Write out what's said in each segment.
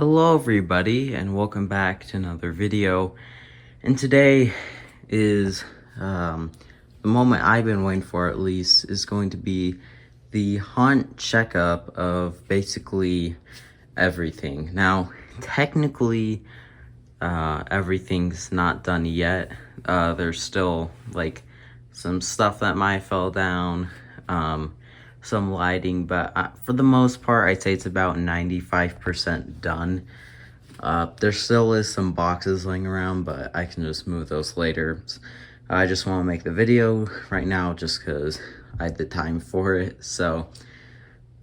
Hello everybody and welcome back to another video. And today is the moment I've been waiting for, at least, is going to be the haunt checkup of basically everything. Now technically everything's not done yet. There's still like some stuff that might fell down, some lighting, but for the most part I'd say it's about 95% done. There still is some boxes laying around, but I can just move those later. I just want to make the video right now just because I had the time for it. So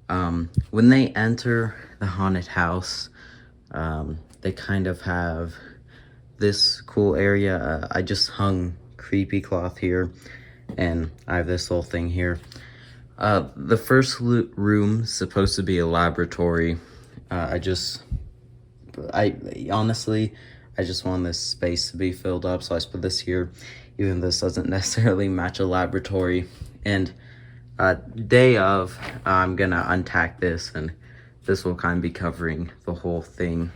when they enter the haunted house, they kind of have this cool area. I just hung creepy cloth here, and I have this little thing here. The first room is supposed to be a laboratory. I honestly just want this space to be filled up, so I just put this here, even though this doesn't necessarily match a laboratory. And day of, I'm gonna untack this, and this will kind of be covering the whole thing.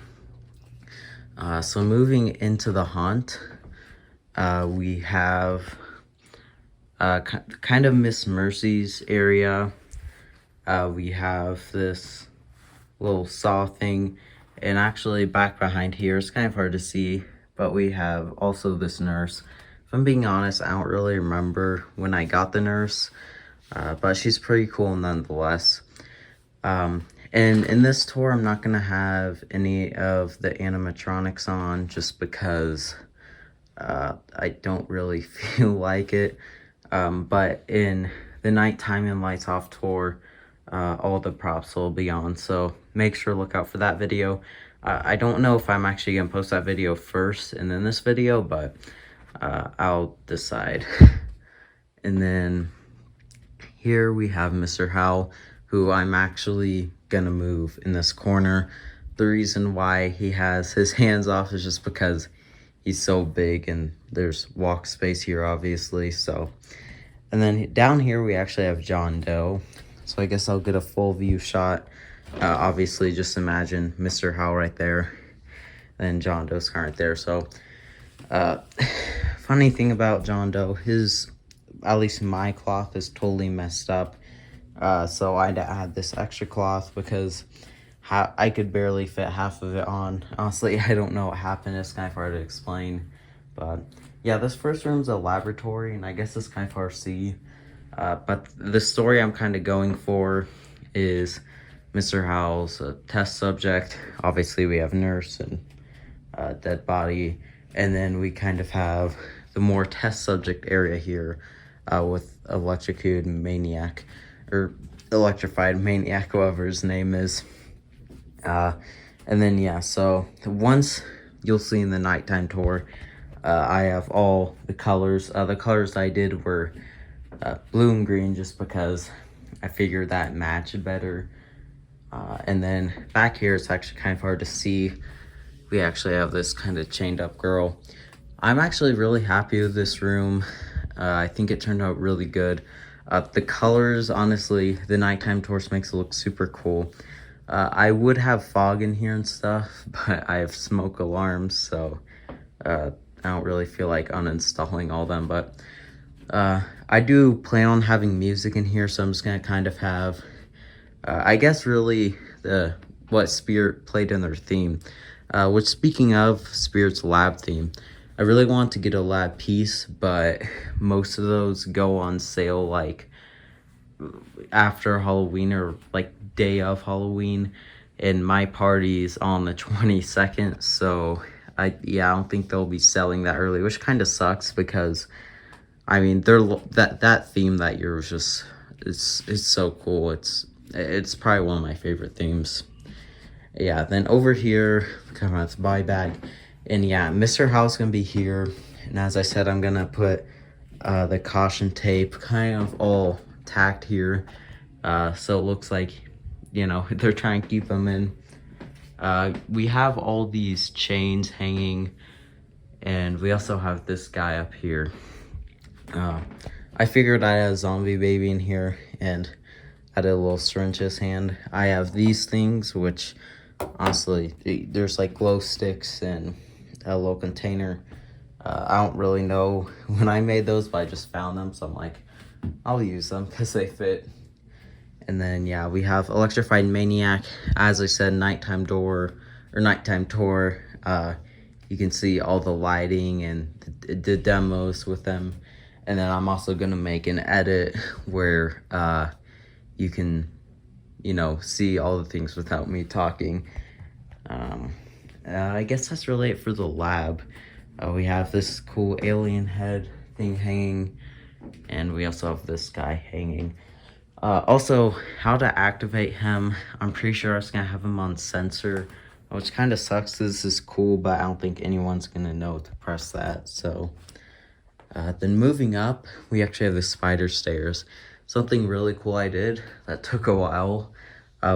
So moving into the haunt, we have kind of Miss Mercy's area. We have this little saw thing, and actually back behind here, it's kind of hard to see, but we have also this nurse. If I'm being honest, I don't really remember when I got the nurse, but she's pretty cool nonetheless. And in this tour, I'm not gonna have any of the animatronics on just because I don't really feel like it. But in the nighttime and lights off tour, all the props will be on, so make sure to look out for that video. I don't know if I'm actually gonna post that video first and then this video, but I'll decide. And then here we have Mr. Howell, who I'm actually gonna move in this corner. The reason why he has his hands off is just because he's so big and there's walk space here, obviously. So, and then down here we actually have John Doe. So I guess I'll get a full view shot. Obviously, just imagine Mr. Howell right there, and John Doe's right there. So, funny thing about John Doe, at least my cloth is totally messed up. So I had to add this extra cloth because I could barely fit half of it on. Honestly, I don't know what happened. It's kind of hard to explain. But yeah, this first room's a laboratory, and I guess it's kind of hard to see. But the story I'm kind of going for is Mr. Howell's a test subject. Obviously, we have nurse and dead body. And then we kind of have the more test subject area here with electrocuted maniac, or electrified maniac, whoever his name is. And then, yeah, so once you'll see in the nighttime tour, I have all the colors. The colors I did were blue and green, just because I figured that matched better. And then back here, it's actually kind of hard to see. We actually have this kind of chained up girl. I'm actually really happy with this room. I think it turned out really good. The colors, honestly, the nighttime tours makes it look super cool. I would have fog in here and stuff, but I have smoke alarms, so I don't really feel like uninstalling all them. But I do plan on having music in here, so I'm just gonna kind of have, I guess, really what Spirit played in their theme. Which, speaking of Spirit's lab theme, I really want to get a lab piece, but most of those go on sale like after Halloween or like day of Halloween, and my party's on the 22nd, so I don't think they'll be selling that early, which kind of sucks because I mean that theme that year was just it's so cool. It's probably one of my favorite themes. Yeah, then over here, come on, it's buy bag. And yeah, Mr. Howell's gonna be here. And as I said, I'm gonna put the caution tape kind of all tacked here. So it looks like, you know, they're trying to keep them in. We have all these chains hanging. And we also have this guy up here. I figured I had a zombie baby in here, and I did a little syringe in his hand. I have these things, which Honestly, there's like glow sticks and a little container. I don't really know when I made those, but I just found them, so I'm like, I'll use them because they fit. And then, yeah, we have Electrified Maniac. As I said, nighttime door, or nighttime tour. You can see all the lighting and the demos with them. And then I'm also going to make an edit where you can, you know, see all the things without me talking. I guess that's really it for the lab. We have this cool alien head thing hanging, and we also have this guy hanging. Also, how to activate him. I'm pretty sure I was gonna have him on sensor, which kind of sucks. This is cool, but I don't think anyone's gonna know to press that. So, then moving up, we actually have the spider stairs. Something really cool I did that took a while.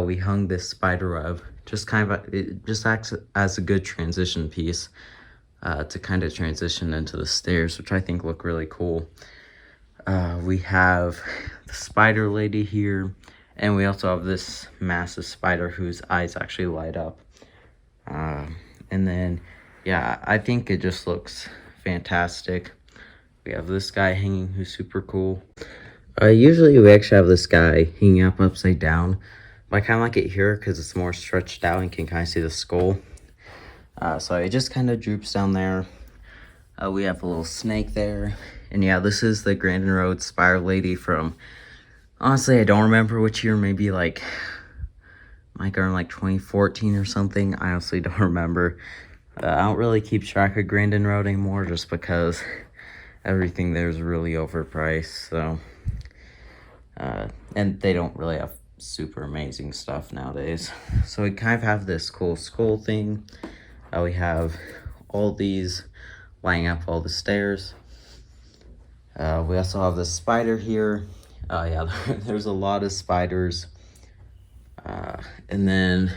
We hung this spider web. Just kind of, it just acts as a good transition piece to kind of transition into the stairs, which I think look really cool. We have the spider lady here, and we also have this massive spider whose eyes actually light up. And then, yeah, I think it just looks fantastic. We have this guy hanging who's super cool. Usually we actually have this guy hanging up upside down, but I kind of like it here because it's more stretched out and can kind of see the skull. So it just kind of droops down there. We have a little snake there. And yeah, this is the Grandin Road Spider Lady from, honestly, I don't remember which year, maybe like, might go in like 2014 or something. I honestly don't remember. I don't really keep track of Grandin Road anymore just because everything there is really overpriced. So, and they don't really have super amazing stuff nowadays. So we kind of have this cool skull thing. We have all these lining up all the stairs. We also have the spider here. Yeah, there's a lot of spiders. And then,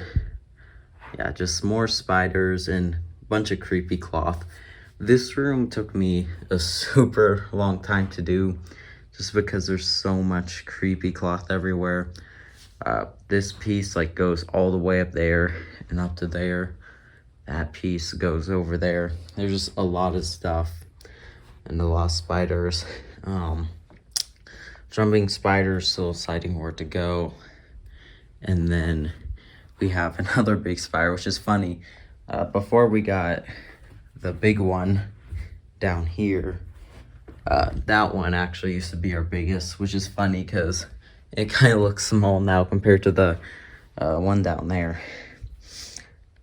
yeah, just more spiders and a bunch of creepy cloth. This room took me a super long time to do just because there's so much creepy cloth everywhere. This piece like goes all the way up there and up to there. That piece goes over there. There's just a lot of stuff and a lot of spiders. Jumping spiders, still deciding where to go. And then we have another big spider, which is funny. Before we got the big one down here, that one actually used to be our biggest, which is funny because it kind of looks small now compared to the one down there.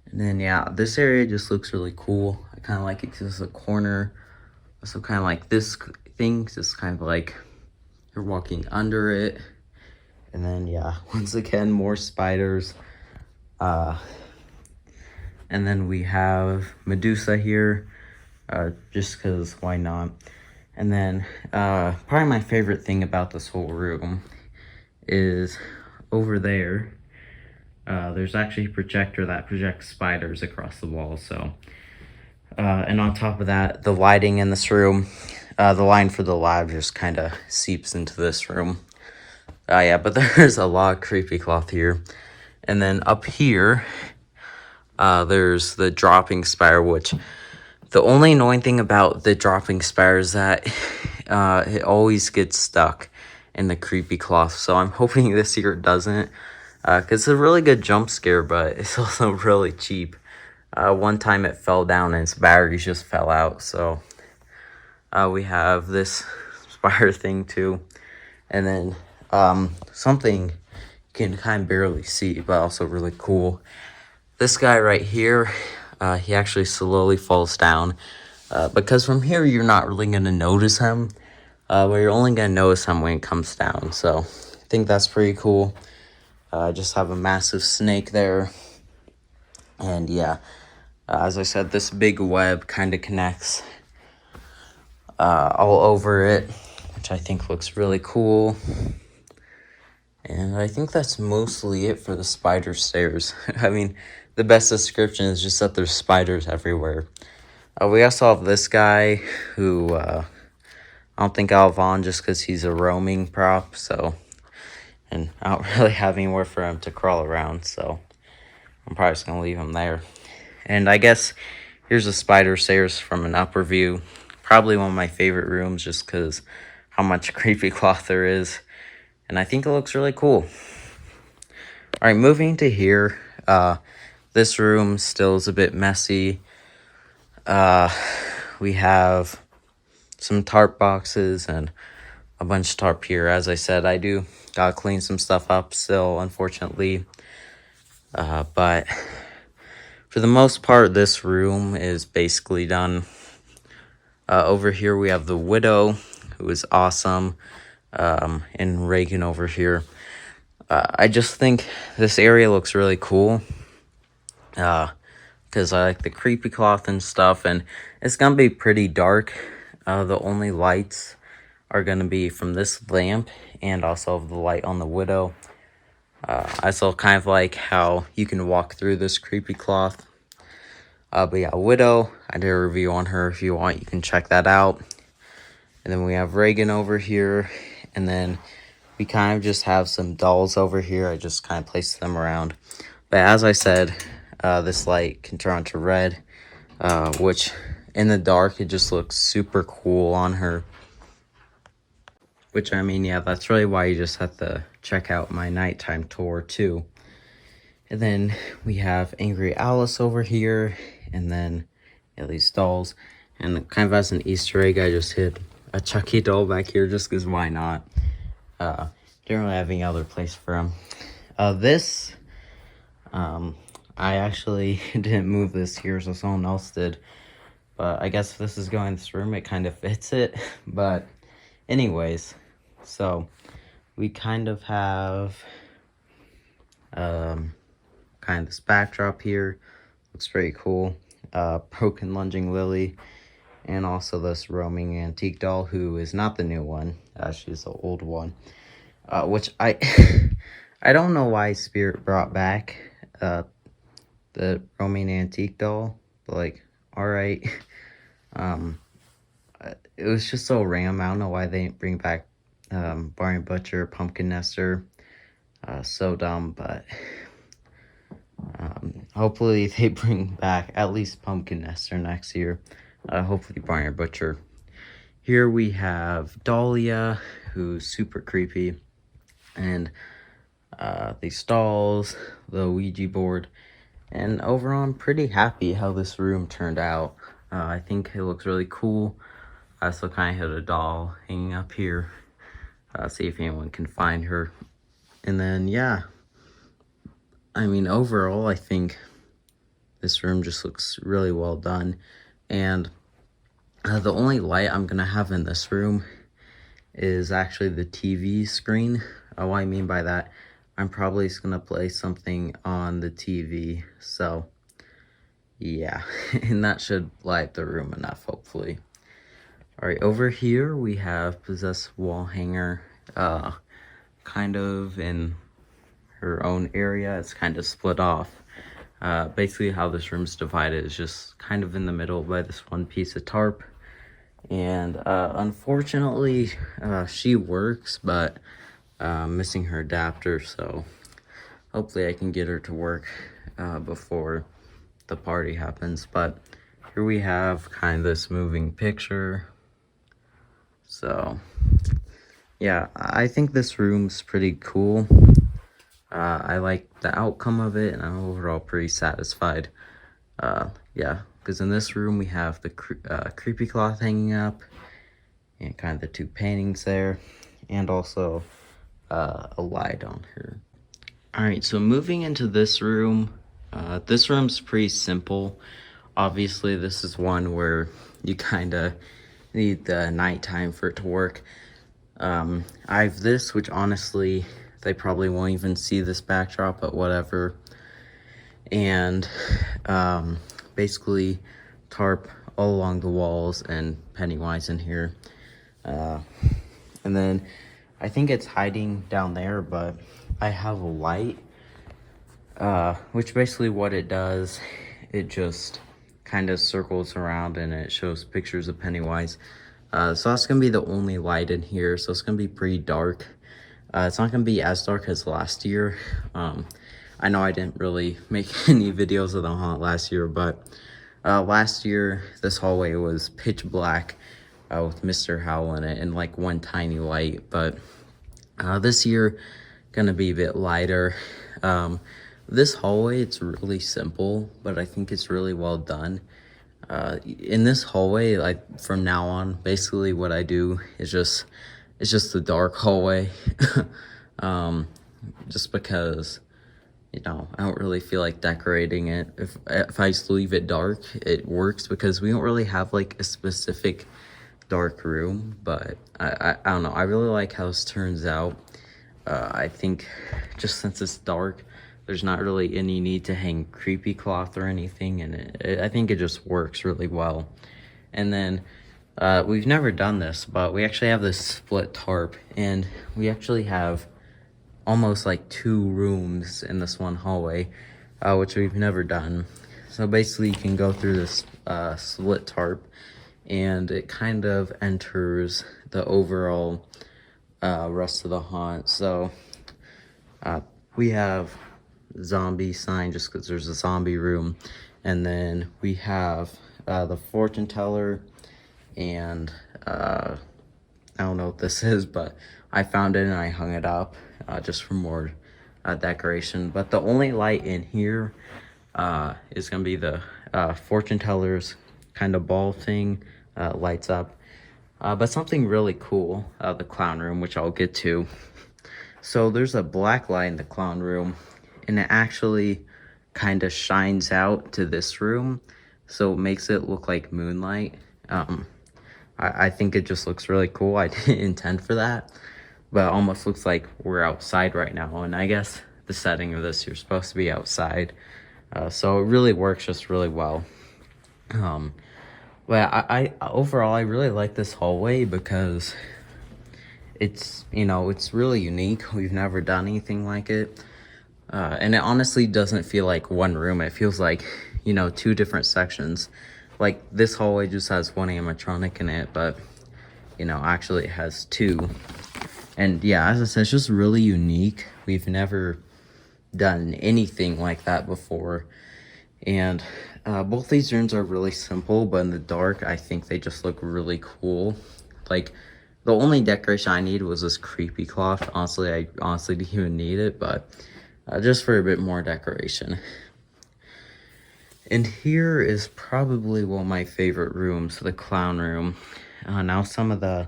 And then, yeah, this area just looks really cool. I kind of like it because it's a corner. Also kind of like this thing, cause it's kind of like you're walking under it. And then, yeah, once again, more spiders. And then we have Medusa here, just because why not? And then, probably my favorite thing about this whole room is over there. There's actually a projector that projects spiders across the wall, so. And on top of that, the lighting in this room, the line for the lab just kind of seeps into this room. Yeah, but there's a lot of creepy cloth here. And then up here, there's the dropping spider, which the only annoying thing about the dropping spider is that it always gets stuck in the creepy cloth. So I'm hoping this year it doesn't, because it's a really good jump scare, but it's also really cheap. One time it fell down and its batteries just fell out. So we have this spider thing too. And then something you can kind of barely see, but also really cool. This guy right here, he actually slowly falls down. Because from here, you're not really going to notice him. But you're only going to notice him when it comes down. So I think that's pretty cool. I just have a massive snake there. And yeah, as I said, this big web kind of connects all over it, which I think looks really cool. And I think that's mostly it for the spider stairs. I mean, the best description is just that there's spiders everywhere. We also have this guy who I don't think I'll have on just because he's a roaming prop. So, and I don't really have anywhere for him to crawl around. So, I'm probably just gonna leave him there. And I guess here's the spider stairs from an upper view. Probably one of my favorite rooms just because how much creepy cloth there is. And I think it looks really cool. All right, moving to here. This room still is a bit messy. We have some tarp boxes and a bunch of tarp here. As I said, I do gotta clean some stuff up still, unfortunately. But for the most part, this room is basically done. Over here we have the widow, who is awesome, and Regan over here. I just think this area looks really cool, because I like the creepy cloth and stuff, and it's gonna be pretty dark. The only lights are gonna be from this lamp and also the light on the widow. I still kind of like how you can walk through this creepy cloth. But yeah, widow, I did a review on her. If you want, you can check that out. And then we have Regan over here, and then we kind of just have some dolls over here. I just kind of placed them around. But as I said, this light can turn on to red, which in the dark, it just looks super cool on her. Which, I mean, yeah, that's really why you just have to check out my nighttime tour, too. And then we have Angry Alice over here, and then at these dolls. And kind of as an Easter egg, I just hid a Chucky doll back here just because why not? Didn't really have any other place for him. I actually didn't move this here, so someone else did. But I guess if this is going in this room, it kind of fits it. But anyways, so we kind of have kind of this backdrop here. Looks pretty cool. Broken lunging lily, and also this roaming antique doll, who is not the new one. She's the old one, which I I don't know why Spirit brought back the roaming antique doll, but like, all right. It was just so random. I don't know why they didn't bring back Barney Butcher, Pumpkin Nester. So dumb, but hopefully they bring back at least Pumpkin Nester next year. Hopefully Barney Butcher. Here we have Dahlia, who's super creepy, and these dolls, the Ouija board, and overall I'm pretty happy how this room turned out. I think it looks really cool. I still kind of had a doll hanging up here. See if anyone can find her. And then, yeah. I mean, overall, I think this room just looks really well done. And the only light I'm going to have in this room is actually the TV screen. What I mean by that, I'm probably just going to play something on the TV. So, yeah. And that should light the room enough, hopefully. All right, over here we have Possessed wall hanger, kind of in her own area. It's kind of split off. Basically how this room's divided is just kind of in the middle by this one piece of tarp. And unfortunately, she works, but missing her adapter, so hopefully I can get her to work before the party happens. But here we have kind of this moving picture. So, yeah, I think this room's pretty cool. I like the outcome of it, and I'm overall pretty satisfied. Yeah, because in this room we have the creepy cloth hanging up, and kind of the two paintings there, and also a light on her. Alright, so moving into this room's pretty simple. Obviously, this is one where you kind of need the nighttime for it to work. I have this, which honestly, they probably won't even see this backdrop, but whatever. And basically tarp all along the walls and Pennywise in here. And then I think it's hiding down there, but I have a light, which basically what it does, it just kind of circles around and it shows pictures of Pennywise. So that's gonna be the only light in here, so it's gonna be pretty dark. It's not gonna be as dark as last year, I know I didn't really make any videos of the haunt last year, but last year this hallway was pitch black with Mr. Howell in it and like one tiny light. But this year gonna be a bit lighter. This hallway, it's really simple, but I think it's really well done. In this hallway, like from now on, basically what I do is it's just the dark hallway. Just because, you know, I don't really feel like decorating it. If I just leave it dark, it works because we don't really have like a specific dark room. But I don't know, I really like how this turns out. I think just since it's dark, there's not really any need to hang creepy cloth or anything, and I think it just works really well. And then we've never done this, but we actually have this split tarp, and we actually have almost like 2 rooms in this one hallway, which we've never done. So basically you can go through this split tarp, and it kind of enters the overall rest of the haunt. So we have zombie sign just because there's a zombie room, and then we have the fortune teller, and I don't know what this is, but I found it and I hung it up just for more decoration. But the only light in here is gonna be the fortune teller's kind of ball thing, lights up. But something really cool, the clown room, which I'll get to. So there's a black light in the clown room, and it actually kind of shines out to this room, so it makes it look like moonlight. I think it just looks really cool. I didn't intend for that, but it almost looks like we're outside right now, and I guess the setting of this, you're supposed to be outside, so it really works just really well. But I overall, I really like this hallway because it's, you know, it's really unique. We've never done anything like it. And it honestly doesn't feel like one room. It feels like, you know, 2 different sections. Like this hallway just has 1 animatronic in it, but, you know, actually it has 2. And yeah, as I said, it's just really unique. We've never done anything like that before. And both these rooms are really simple, but in the dark, I think they just look really cool. Like, the only decoration I need was this creepy cloth. Honestly, I honestly didn't even need it, but just for a bit more decoration. And here is probably one of my favorite rooms, the clown room. Now some of the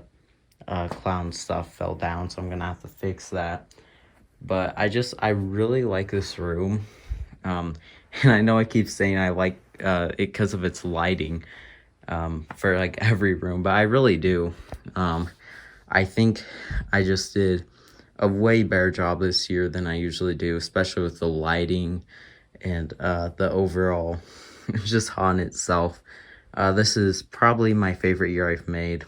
clown stuff fell down, so I'm gonna have to fix that. But I really like this room. And I know I keep saying I like it because of its lighting for like every room, but I really do. I think I just did a way better job this year than I usually do, especially with the lighting and the overall just haunt itself. This is probably my favorite year I've made,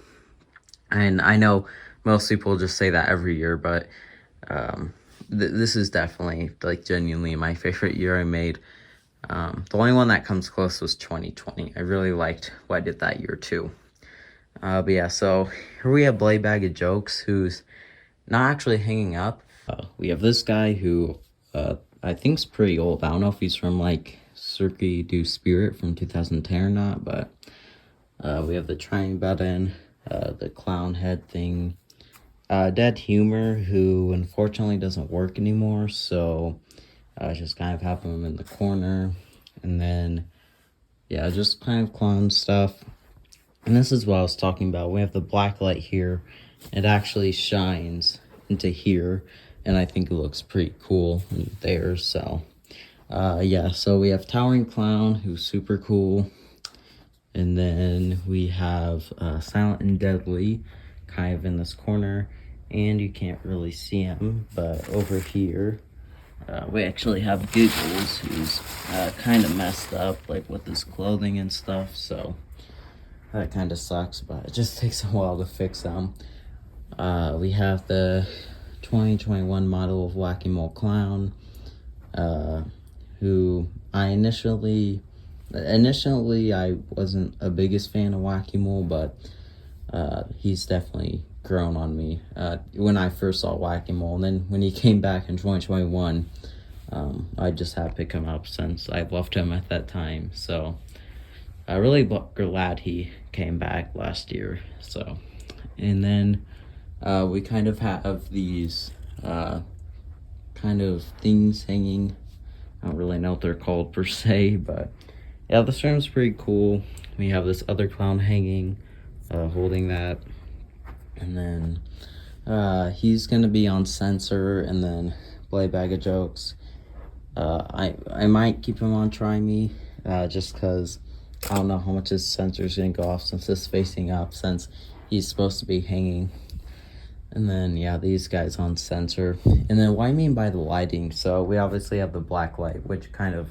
and I know most people just say that every year, but this is definitely like genuinely my favorite year I made. The only one that comes close was 2020. I really liked what I did that year too. But yeah, so here we have Blade Bag of Jokes, who's not actually hanging up. We have this guy who I think's pretty old. I don't know if he's from like Cirque du Spirit from 2010 or not, but we have the trying button, the clown head thing, Dead Humor, who unfortunately doesn't work anymore, so just kind of have him in the corner. And then yeah, just kind of clown stuff. And this is what I was talking about. We have the black light here. It actually shines into here, and I think it looks pretty cool there. So yeah, so we have Towering Clown, who's super cool. And then we have Silent and Deadly, kind of in this corner, and you can't really see him, but over here we actually have Giggles, who's kind of messed up, like with his clothing and stuff, so that kind of sucks, but it just takes a while to fix them. We have the 2021 model of Wackymole Clown, who I initially I wasn't a biggest fan of Wackymole, but he's definitely grown on me when I first saw Wackymole. And then when he came back in 2021, I just have picked him up since I left him at that time. So I'm really glad he came back last year. So, and then we kind of have these kind of things hanging. I don't really know what they're called per se, but yeah, this room's pretty cool. We have this other clown hanging, holding that, and then he's gonna be on censor and then play bag of jokes. I might keep him on try me, just because I don't know how much his sensor's gonna go off since it's facing up, since he's supposed to be hanging. And then yeah, these guys on censor. And then what I mean by the lighting, so we obviously have the black light, which kind of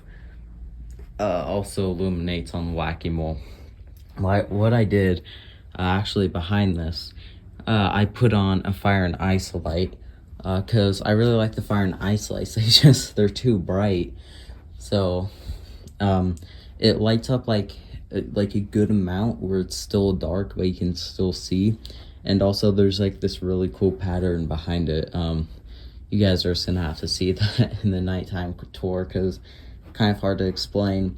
also illuminates on the wackymole. What I did actually behind this, I put on a fire and ice light, because I really like the fire and ice lights. They're too bright, so it lights up like a good amount where it's still dark but you can still see. And also there's like this really cool pattern behind it. You guys are just gonna have to see that in the nighttime tour because it's kind of hard to explain.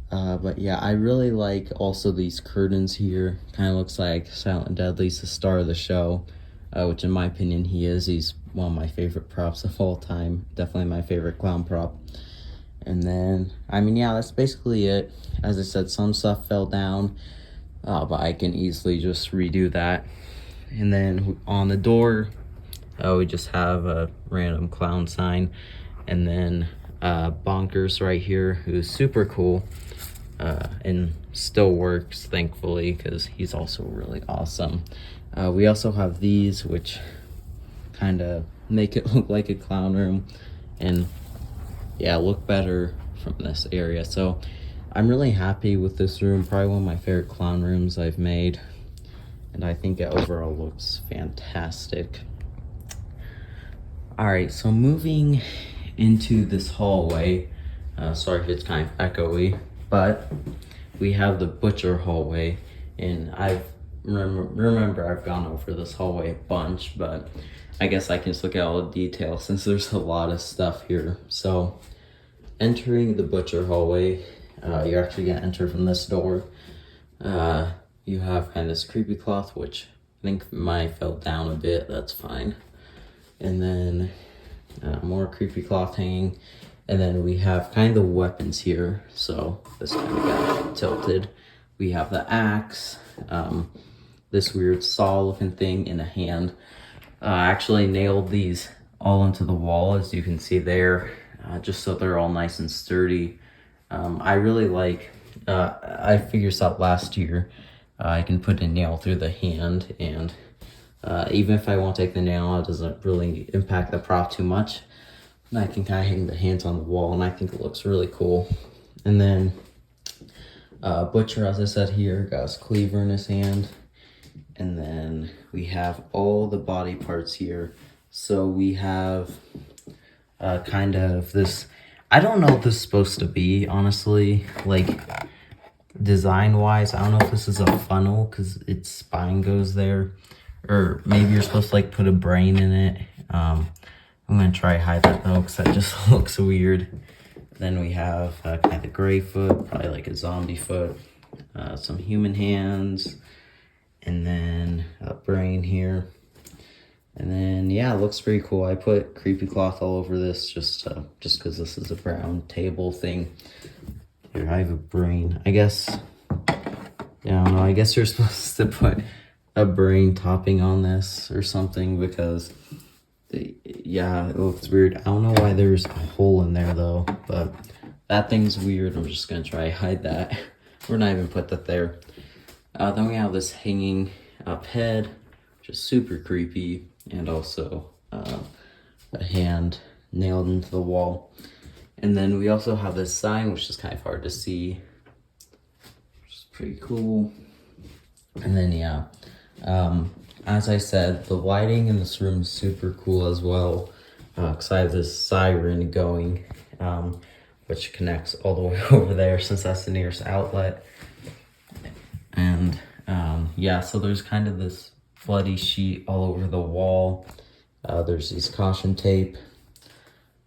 But yeah, I really like also these curtains here. Kind of looks like Silent Deadly's the star of the show, which in my opinion he is. He's one of my favorite props of all time. Definitely my favorite clown prop. And then, I mean, yeah, that's basically it. As I said, some stuff fell down, but I can easily just redo that. And then on the door, we just have a random clown sign. And then Bonkers right here, who's super cool and still works, thankfully, because he's also really awesome. We also have these, which kind of make it look like a clown room and yeah, look better from this area. So I'm really happy with this room. Probably one of my favorite clown rooms I've made. And I think it overall looks fantastic. All right, so moving into this hallway. Sorry if it's kind of echoey, but we have the butcher hallway. And I remember I've gone over this hallway a bunch, but I guess I can just look at all the details since there's a lot of stuff here. So entering the butcher hallway, you're actually gonna enter from this door. You have kind of this creepy cloth, which I think might fell down a bit, that's fine. And then more creepy cloth hanging. And then we have kind of the weapons here. So this kind of got tilted. We have the axe, this weird saw looking thing in a hand. I actually nailed these all into the wall, as you can see there, just so they're all nice and sturdy. I really like, I figured this out last year. I can put a nail through the hand, and even if I won't take the nail out, it doesn't really impact the prop too much. And I can kind of hang the hands on the wall, and I think it looks really cool. And then Butcher, as I said here, got his cleaver in his hand. And then we have all the body parts here. So we have kind of this, I don't know what this is supposed to be, honestly. Like, design-wise, I don't know if this is a funnel because its spine goes there. Or maybe you're supposed to, like, put a brain in it. I'm going to try to hide that, though, because that just looks weird. Then we have kind of the gray foot, probably like a zombie foot. Some human hands. And then a brain here. And then, yeah, it looks pretty cool. I put creepy cloth all over this just because this is a brown table thing. Here, I have a brain. I guess, yeah, I don't know. I guess you're supposed to put a brain topping on this or something because, yeah, it looks weird. I don't know why there's a hole in there, though, but that thing's weird. I'm just going to try to hide that. We're not even put that there. Then we have this hanging up head, which is super creepy, and also a hand nailed into the wall. And then we also have this sign, which is kind of hard to see, which is pretty cool. And then, yeah, as I said, the lighting in this room is super cool as well, because I have this siren going, which connects all the way over there since that's the nearest outlet. And yeah, so there's kind of this bloody sheet all over the wall. There's these caution tape.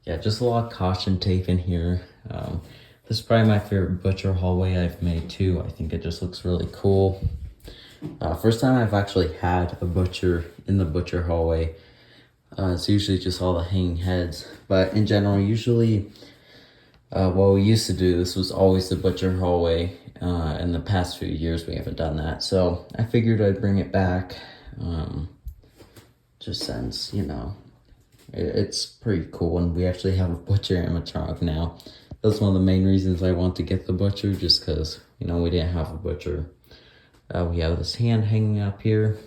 Yeah, just a lot of caution tape in here. This is probably my favorite butcher hallway I've made too. I think it just looks really cool. First time I've actually had a butcher in the butcher hallway. It's usually just all the hanging heads, but in general, usually what we used to do, this was always the butcher hallway. In the past few years, we haven't done that, so I figured I'd bring it back, just since, you know, it's pretty cool, and we actually have a butcher animatronic now. That's one of the main reasons I want to get the butcher, just because, you know, we didn't have a butcher. We have this hand hanging up here,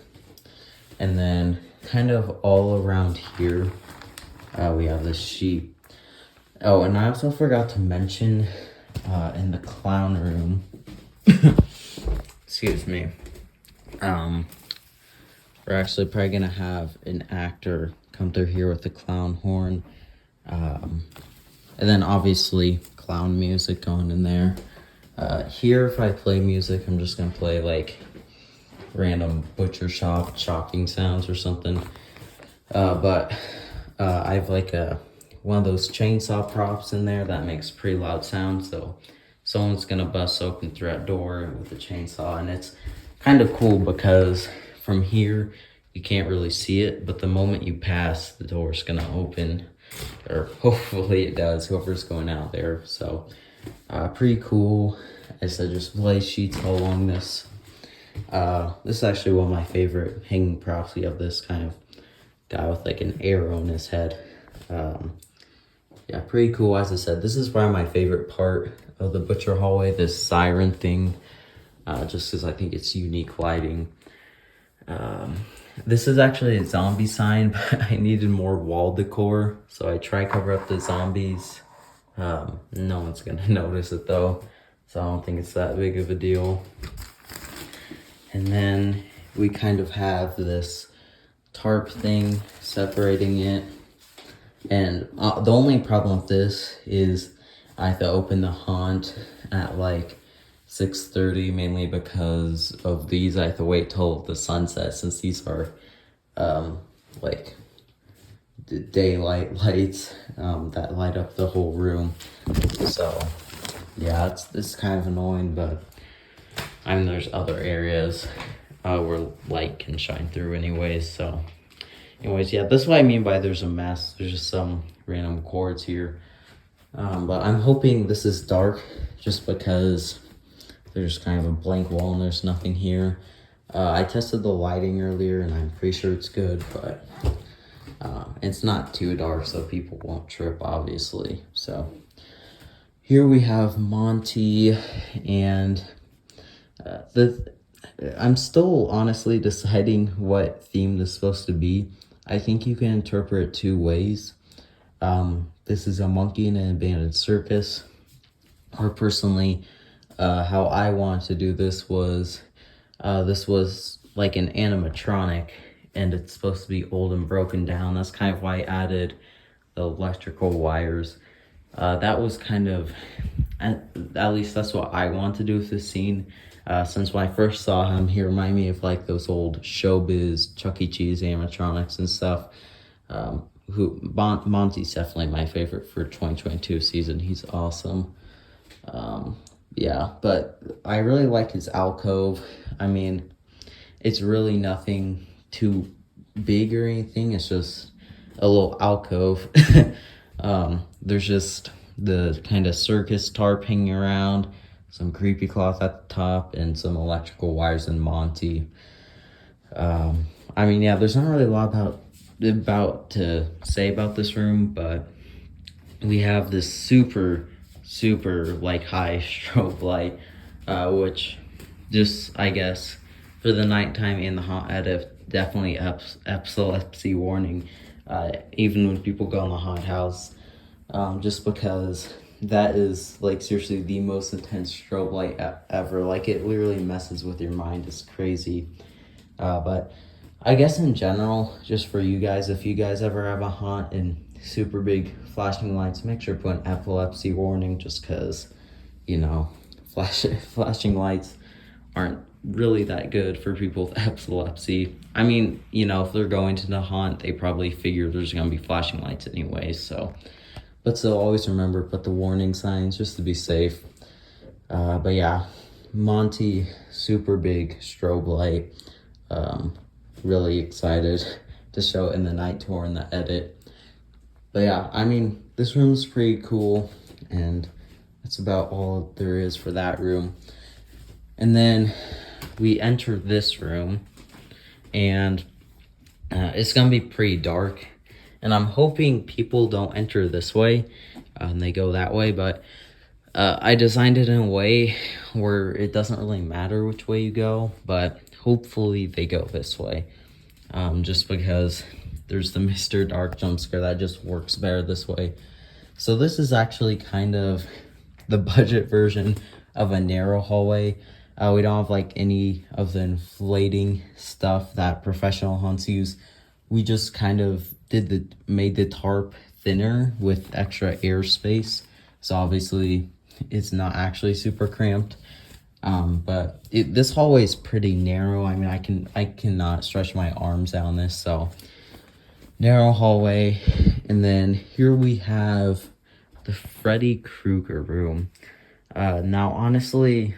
and then kind of all around here, we have this sheep. Oh, and I also forgot to mention, in the clown room, excuse me, we're actually probably gonna have an actor come through here with the clown horn, and then obviously clown music going in there. Here, if I play music, I'm just gonna play like random butcher shop chopping sounds or something. But I have like one of those chainsaw props in there that makes pretty loud sound, so someone's gonna bust open through that door with a chainsaw, and it's kind of cool because from here you can't really see it, but the moment you pass, the door's gonna open, or hopefully it does, whoever's going out there. So pretty cool. I said just blaze sheets all along this. This is actually one of my favorite hanging props. We have this kind of guy with like an arrow in his head. Yeah, pretty cool. As I said, this is probably my favorite part of the butcher hallway, this siren thing, just because I think it's unique lighting. This is actually a zombie sign, but I needed more wall decor, so I try cover up the zombies. No one's gonna notice it though, so I don't think it's that big of a deal. And then we kind of have this tarp thing separating it. And the only problem with this is I have to open the haunt at like 6:30, mainly because of these. I have to wait till the sunset, since these are like the daylight lights that light up the whole room. So yeah, it's kind of annoying, but I mean, there's other areas where light can shine through anyways. So anyways, yeah, that's what I mean by there's a mess. There's just some random cords here. But I'm hoping this is dark, just because there's kind of a blank wall and there's nothing here. I tested the lighting earlier and I'm pretty sure it's good, but it's not too dark so people won't trip, obviously. So here we have Monty, and I'm still honestly deciding what theme this is supposed to be. I think you can interpret it two ways. This is a monkey in an abandoned circus, or personally, how I wanted to do this was like an animatronic, and it's supposed to be old and broken down. That's kind of why I added the electrical wires. That was kind of, at least that's what I want to do with this scene. Since when I first saw him, he reminded me of like those old showbiz Chuck E. Cheese animatronics and stuff. Monty's definitely my favorite for 2022 season. He's awesome. Yeah, but I really like his alcove. I mean, it's really nothing too big or anything. It's just a little alcove. There's just the kind of circus tarp hanging around, some creepy cloth at the top, and some electrical wires and Monty. I mean, yeah, there's not really a lot about to say about this room, but we have this super like high strobe light, which just, I guess, for the nighttime in the haunt edit, definitely epilepsy warning, even when people go in the haunted house, just because that is like seriously the most intense strobe light ever. Like, it literally messes with your mind. It's crazy. But I guess in general, just for you guys, if you guys ever have a haunt and super big flashing lights, make sure to put an epilepsy warning, just because, you know, flashing lights aren't really that good for people with epilepsy. I mean, you know, if they're going to the haunt, they probably figure there's gonna be flashing lights anyway, so But still, always remember, put the warning signs just to be safe. But yeah, Monty, super big strobe light. Really excited to show it in the night tour and the edit. But yeah, I mean, this room's pretty cool, and that's about all there is for that room. And then we enter this room, and it's gonna be pretty dark, and I'm hoping people don't enter this way and they go that way, but I designed it in a way where it doesn't really matter which way you go, but hopefully they go this way, just because there's the Mr. Dark jump scare that just works better this way. So this is actually kind of the budget version of a narrow hallway. We don't have like any of the inflating stuff that professional hunts use. We just kind of made the tarp thinner with extra airspace. So obviously it's not actually super cramped. But this hallway is pretty narrow. I mean, I cannot stretch my arms down this, so narrow hallway. And then here we have the Freddy Krueger room. Now honestly,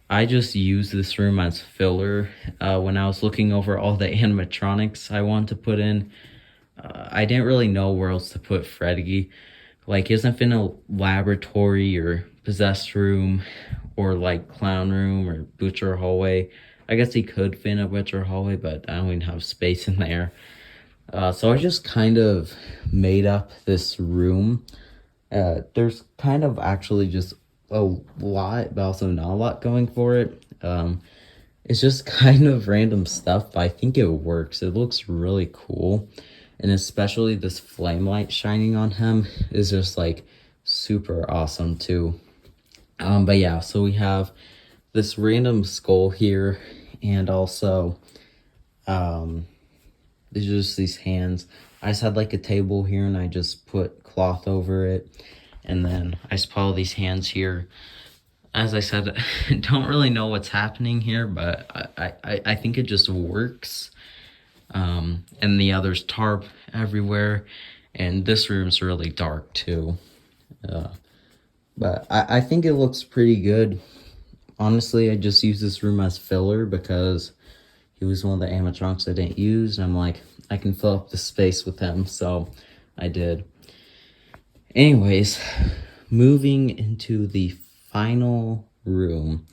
I just used this room as filler. When I was looking over all the animatronics I want to put in, I didn't really know where else to put Freddy. Like, he doesn't fit in a laboratory or possessed room or like clown room or butcher hallway. I guess he could fit in a butcher hallway, but I don't even have space in there. So I just kind of made up this room. There's kind of actually just a lot, but also not a lot going for it. It's just kind of random stuff, but I think it works. It looks really cool, and especially this flame light shining on him is just like super awesome too. But yeah, so we have this random skull here, and also there's just these hands. I just had like a table here, and I just put cloth over it. And then I just put all these hands here. As I said, I don't really know what's happening here, but I think it just works. And the others tarp everywhere. And this room's really dark too. But I think it looks pretty good. Honestly, I just used this room as filler because he was one of the animatronics I didn't use. And I'm like, I can fill up the space with him. So I did. Anyways, moving into the final room,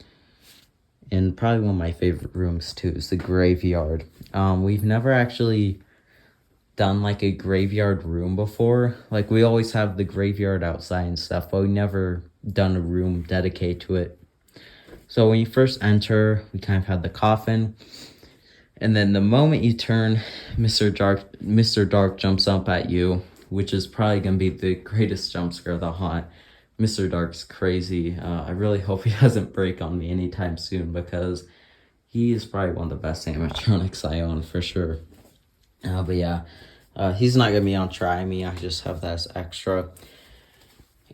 and probably one of my favorite rooms too, is the graveyard. We've never actually done like a graveyard room before. Like, we always have the graveyard outside and stuff, but we never done a room dedicated to it. So when you first enter, we kind of had the coffin, and then the moment you turn, Mr. Dark jumps up at you, which is probably going to be the greatest jump scare of the haunt. Mr. Dark's crazy. I really hope he doesn't break on me anytime soon, because he is probably one of the best animatronics I own for sure. But yeah, he's not going to be on Try Me. I just have that as extra.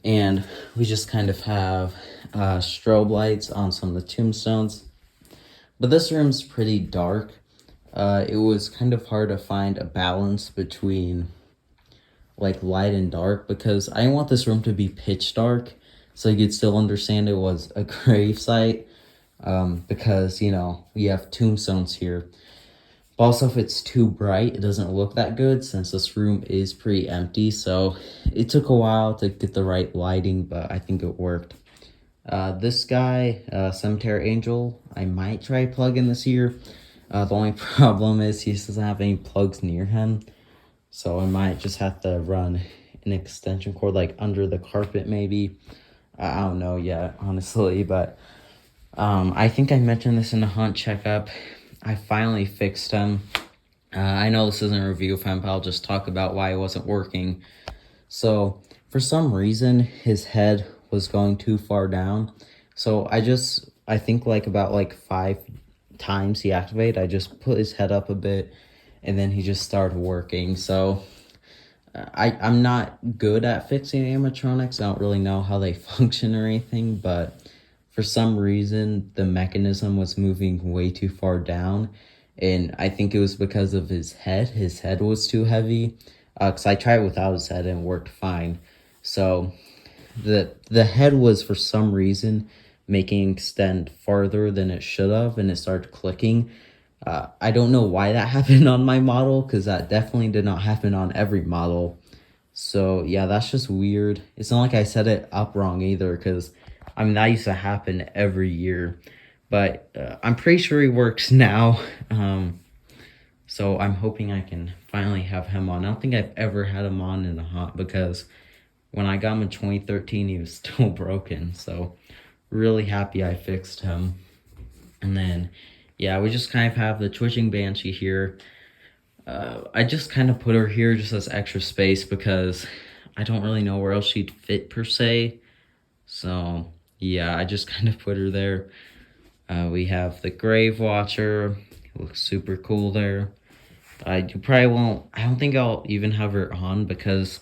And we just kind of have strobe lights on some of the tombstones. But this room's pretty dark. It was kind of hard to find a balance between like light and dark, because I didn't want this room to be pitch dark so you could still understand it was a grave site, because, you know, we have tombstones here. But also, if it's too bright, it doesn't look that good, since this room is pretty empty. So it took a while to get the right lighting, but I think it worked. This guy, Cemetery Angel, I might try plugging this here. The only problem is he doesn't have any plugs near him. So I might just have to run an extension cord like under the carpet maybe. I don't know yet, honestly, but I think I mentioned this in the hunt checkup. I finally fixed him. I know this isn't a review of him, but I'll just talk about why it wasn't working. So for some reason, his head was going too far down. So I think like about like 5 times he activated, I just put his head up a bit, and then he just started working. So I'm not good at fixing animatronics. I don't really know how they function or anything, but for some reason the mechanism was moving way too far down, and I think it was because of his head. His head was too heavy, because I tried without his head and it worked fine. So the head was for some reason making extend farther than it should have, and it started clicking. I don't know why that happened on my model, because that definitely did not happen on every model. So yeah, that's just weird. It's not like I set it up wrong either, because I mean, that used to happen every year. But I'm pretty sure he works now. So I'm hoping I can finally have him on. I don't think I've ever had him on in a hunt, because when I got him in 2013, he was still broken. So really happy I fixed him. And then, yeah, we just kind of have the twitching banshee here. I just kind of put her here just as extra space, because I don't really know where else she'd fit per se. So yeah, I just kind of put her there. We have the grave watcher. It looks super cool there. I probably won't, I don't think I'll even have her on, because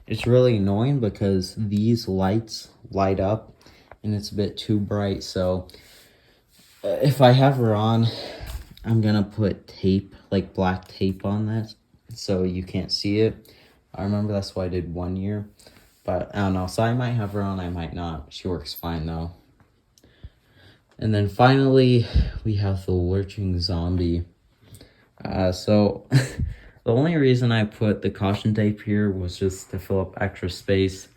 it's really annoying, because these lights light up and it's a bit too bright. So if I have her on, I'm gonna put tape, like black tape on that, so you can't see it. I remember that's what I did one year, but I don't know. So I might have her on, I might not. She works fine though. And then finally, we have the lurching zombie. So the only reason I put the caution tape here was just to fill up extra space.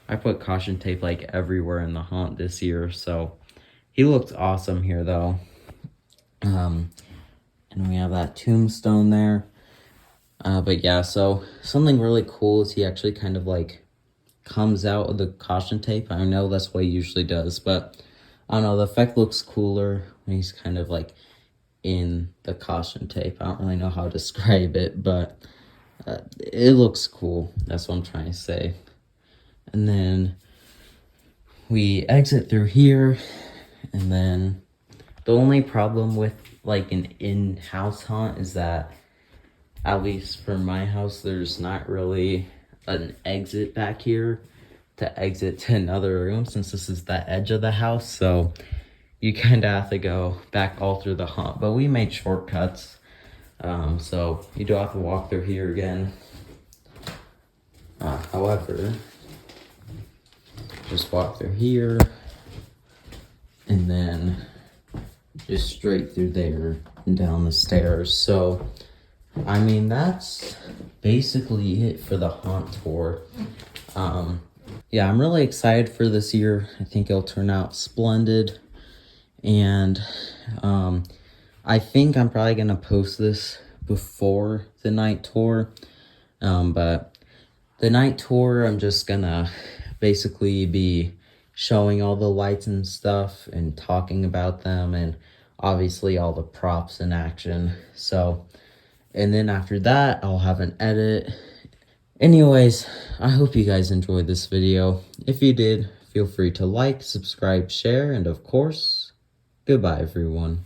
I put caution tape like everywhere in the hunt this year, so he looked awesome here though. And we have that tombstone there. But yeah, so something really cool is he actually kind of like comes out of the caution tape. I know that's what he usually does, but I don't know, the effect looks cooler when he's kind of like in the caution tape. I don't really know how to describe it, but it looks cool. That's what I'm trying to say. And then we exit through here, and then the only problem with like an in-house hunt is that, at least for my house, there's not really an exit back here to exit to another room, since this is the edge of the house. So you kind of have to go back all through the hunt, but we made shortcuts. So you do have to walk through here again. However, just walk through here and then just straight through there and down the stairs. So I mean, that's basically it for the hunt tour. Yeah, I'm really excited for this year. I think it'll turn out splendid. And I think I'm probably gonna post this before the night tour. But the night tour, I'm just gonna basically be showing all the lights and stuff and talking about them, and obviously all the props in action. So, and then after that, I'll have an edit. Anyways, I hope you guys enjoyed this video. If you did, feel free to like, subscribe, share, and of course, goodbye everyone.